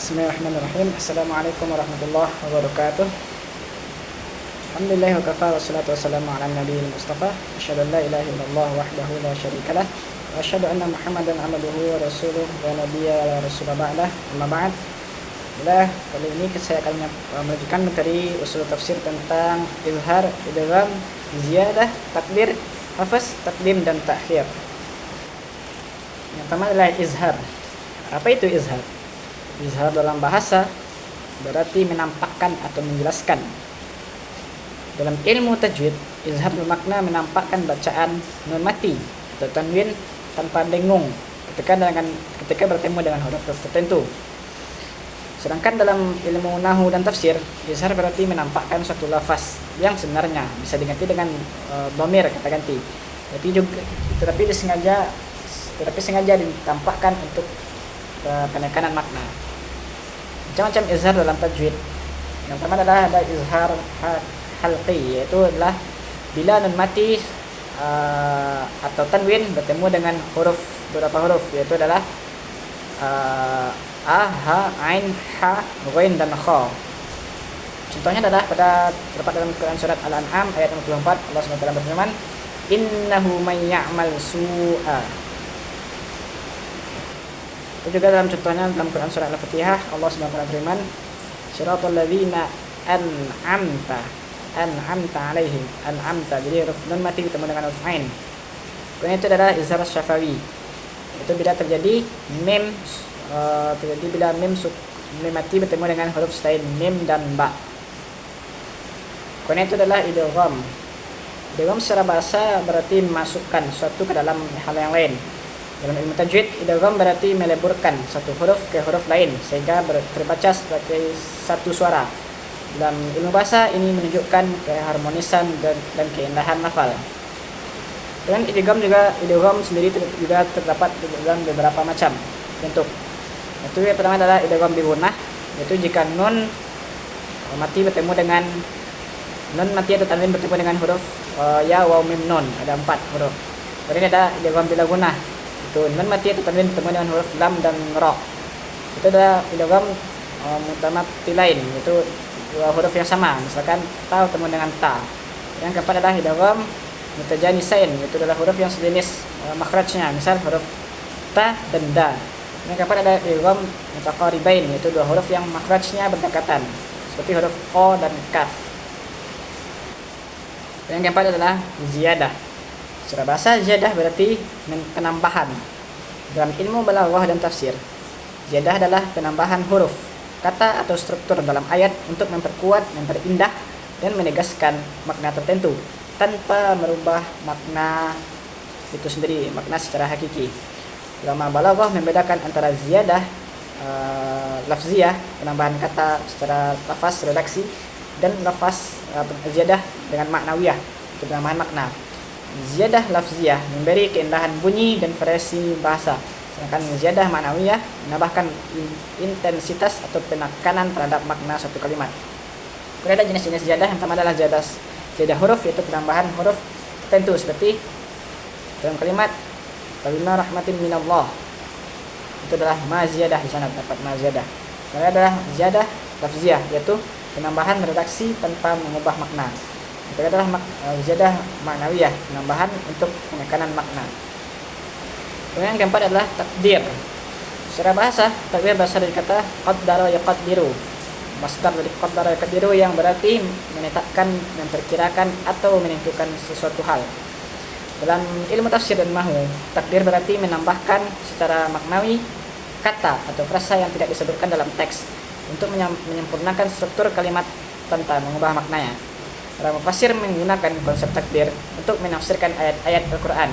Bismillahirrahmanirrahim. Assalamualaikum warahmatullahi wabarakatuh. Alhamdulillah wa kafa wassalatu wassalamu ala nabiyil mustafa. Asyhadu an la ilaha illallah wahdahu la syarikalah wa asyhadu anna Muhammadan abduhu wa rasuluh wa nabiyya wa rasulullah ba'dah. Amma ba'd. Kali ini saya akan melanjutkan materi usul tafsir tentang izhar, idgham, ziyadah, takdir, hafaz, takdim dan ta'khir. Yang pertama adalah izhar. Apa itu izhar? Izhar dalam bahasa berarti menampakkan atau menjelaskan. Dalam ilmu tajwid, izhar bermakna menampakkan bacaan nun mati atau tanwin tanpa dengung ketika bertemu dengan huruf tertentu. Sedangkan dalam ilmu nahwu dan tafsir, izhar berarti menampakkan suatu lafaz yang sebenarnya bisa diganti dengan dhamir, kata ganti. Tetapi sengaja ditampakkan untuk penekanan makna. Macam-macam izhar dalam tajwid. Yang pertama adalah ada izhar halqi, yaitu adalah bila nun mati atau tanwin bertemu dengan beberapa huruf, yaitu adalah a, ha, ain, ha, ghain dan kha. Contohnya adalah terdapat dalam Quran surat Al-An'am ayat 64, Allah SWT berfirman, "Innahu may ya'mal su'a." Itu juga dalam contohnya dalam Quran surah Al-Fatihah, Allah SWT berfirman, "Shiratal ladzina an'amta alaihim." An'amta, jadi huruf nun mati bertemu dengan huruf ain. Kemudian itu adalah izhar syafawi. Itu bila terjadi mim mati bertemu dengan huruf selain mim dan ba. Kemudian itu adalah idgham. Idgham secara bahasa berarti memasukkan suatu ke dalam hal yang lain. Dalam ilmu tajwid, idgham berarti meleburkan satu huruf ke huruf lain sehingga terbaca sebagai satu suara. Dalam ilmu bahasa ini menunjukkan keharmonisan dan keindahan lafal. Dan idgham sendiri juga terdapat dalam beberapa macam bentuk. Itu yang pertama adalah idgham bi gunnah, yaitu jika nun mati bertemu dengan nun mati atau tanwin bertemu dengan huruf ya, waw, mim, nun, ada 4 huruf. Kemudian ada idgham bila gunnah, itu nun mati atau tanwin bertemu dengan huruf lam dan ra. Itu adalah idgham mutamathilain, yaitu dua huruf yang sama, misalkan ta bertemu dengan ta. Yang keempat adalah idgham mutajanisain, yaitu adalah huruf yang sejenis makhrajnya, misal huruf ta dan da. Yang keempat adalah idgham mutaqaribain, yaitu dua huruf yang makhrajnya berdekatan, seperti huruf o dan kaf. Yang keempat adalah ziyadah. Secara bahasa, ziyadah berarti penambahan. Dalam ilmu balaghah dan tafsir, ziyadah adalah penambahan huruf, kata atau struktur dalam ayat untuk memperkuat, memperindah, dan menegaskan makna tertentu tanpa merubah makna itu sendiri, makna secara hakiki. Ulama balaghah membedakan antara ziyadah lafziyah, penambahan kata secara lafaz redaksi, dan lafaz ziyadah dengan maknawiyah, itu penambahan makna. Ziyadah lafziyah memberi keindahan bunyi dan variasi bahasa, sedangkan ziyadah maknawiyah menambahkan intensitas atau penekanan terhadap makna suatu kalimat. Kemudian ada jenis-jenis ziyadah. Yang pertama adalah ziyadah huruf, yaitu penambahan huruf tertentu, seperti dalam kalimat "Fabima rahmatin minallah", itu adalah ma ziyadah, di sana terdapat ma ziyadah. Kemudian adalah ziyadah lafziyah, yaitu penambahan redaksi tanpa mengubah makna. Itu adalah ziyadah maknawiyah, penambahan untuk penekanan makna. Kemudian yang keempat adalah takdir. Secara bahasa, takdir berasal dari kata qaddara yaqaddiru, masdar dari qaddara yaqaddiru, yang berarti menetapkan, memperkirakan atau menentukan sesuatu hal. Dalam ilmu tafsir dan nahwu, takdir berarti menambahkan secara maknawi kata atau frasa yang tidak disebutkan dalam teks untuk menyempurnakan struktur kalimat tanpa mengubah maknanya. Para mufassir menggunakan konsep takdir untuk menafsirkan ayat-ayat Al-Quran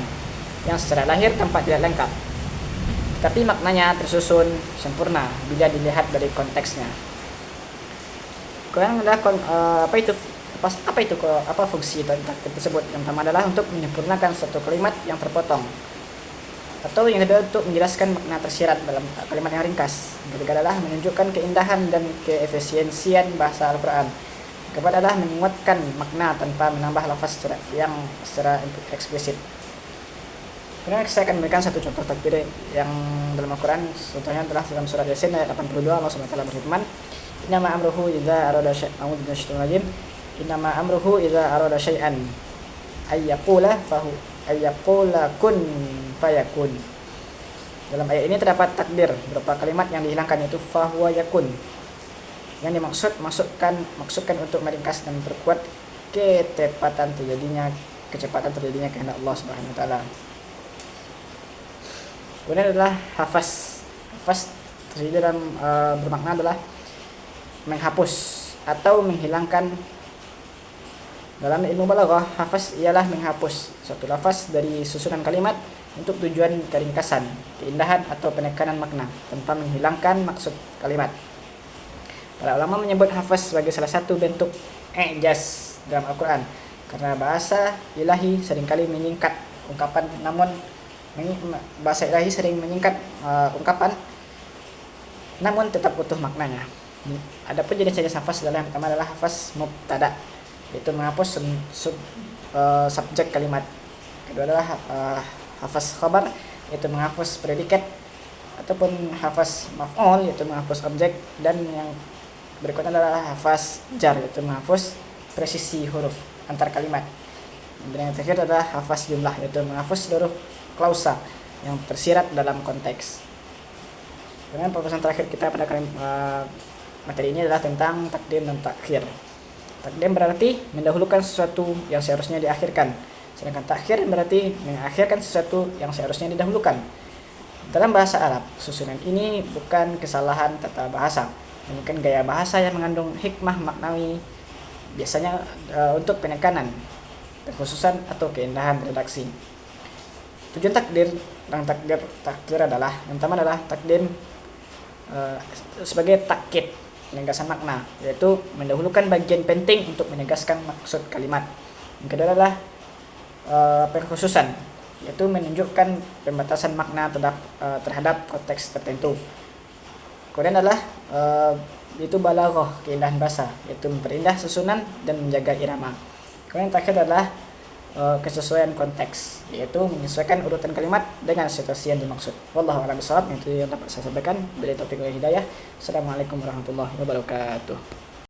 yang secara lahir tampak tidak lengkap, tapi maknanya tersusun sempurna bila dilihat dari konteksnya. Kemudian ada apa fungsi takdir tersebut? Yang pertama adalah untuk menyempurnakan satu kalimat yang terpotong, atau yang kedua untuk menjelaskan makna tersirat dalam kalimat yang ringkas. Yang ketiga adalah menunjukkan keindahan dan keefisiensian bahasa Al-Quran. Keempat adalah menguatkan makna tanpa menambah lafaz secara eksplisit. Kemudian saya akan memberikan satu contoh takbir yang dalam Al-Quran. Contohnya adalah dalam surat Yasin ayat 82, Allah SWT berfirman, Innama amruhu idza arada syai'an Innama amruhu idza arada syai'an ayyaqula kun fayakun. Dalam ayat ini terdapat takdir berupa kalimat yang dihilangkan, yaitu fahuwa yakun. Yang maksudkan untuk meringkas dan memperkuat kecepatan terjadinya kehendak Allah Subhanahu wa taala. Kemudian adalah hafaz. Hafaz terdiri dalam bermakna adalah menghapus atau menghilangkan. Dalam ilmu balaghah, hafaz ialah menghapus suatu lafaz dari susunan kalimat untuk tujuan keringkasan, keindahan atau penekanan makna tanpa menghilangkan maksud kalimat. Para ulama menyebut hafaz sebagai salah satu bentuk i'jaz dalam Al-Quran karena bahasa ilahi seringkali menyingkat ungkapan, ungkapan namun tetap utuh maknanya. Adapun jenis-jenis hafaz adalah yang pertama adalah hafaz mubtada, yaitu menghapus subjek kalimat. Kedua adalah hafaz khabar, yaitu menghapus predikat, ataupun hafaz maf'ul, yaitu menghapus objek, dan yang berikutnya adalah hafaz jar, yaitu menghapus presisi huruf antar kalimat. Dan yang terakhir adalah hafaz jumlah, yaitu menghapus seluruh klausa yang tersirat dalam konteks. Kemudian pembahasan terakhir kita pada materi ini adalah tentang takdim dan takhir. Takdim berarti mendahulukan sesuatu yang seharusnya diakhirkan, sedangkan takhir berarti mengakhirkan sesuatu yang seharusnya didahulukan. Dalam bahasa Arab, susunan ini bukan kesalahan tata bahasa, melainkan gaya bahasa yang mengandung hikmah maknawi, biasanya untuk penekanan, kekhususan atau keindahan redaksi. Tujuan takdir dan takdir adalah yang pertama adalah takdim sebagai takkid, penegasan makna, yaitu mendahulukan bagian penting untuk menegaskan maksud kalimat. Yang kedua adalah pengkhususan, yaitu menunjukkan pembatasan makna terhadap konteks tertentu. Kemudian adalah itu balaghah, keindahan bahasa, yaitu memperindah susunan dan menjaga irama. Kemudian yang terakhir adalah kesesuaian konteks, yaitu menyesuaikan urutan kalimat dengan situasi yang dimaksud. Wallahu a'lam bishawab. Itu yang dapat saya sampaikan. Bila taufiq wal hidayah. Assalamualaikum warahmatullahi wabarakatuh.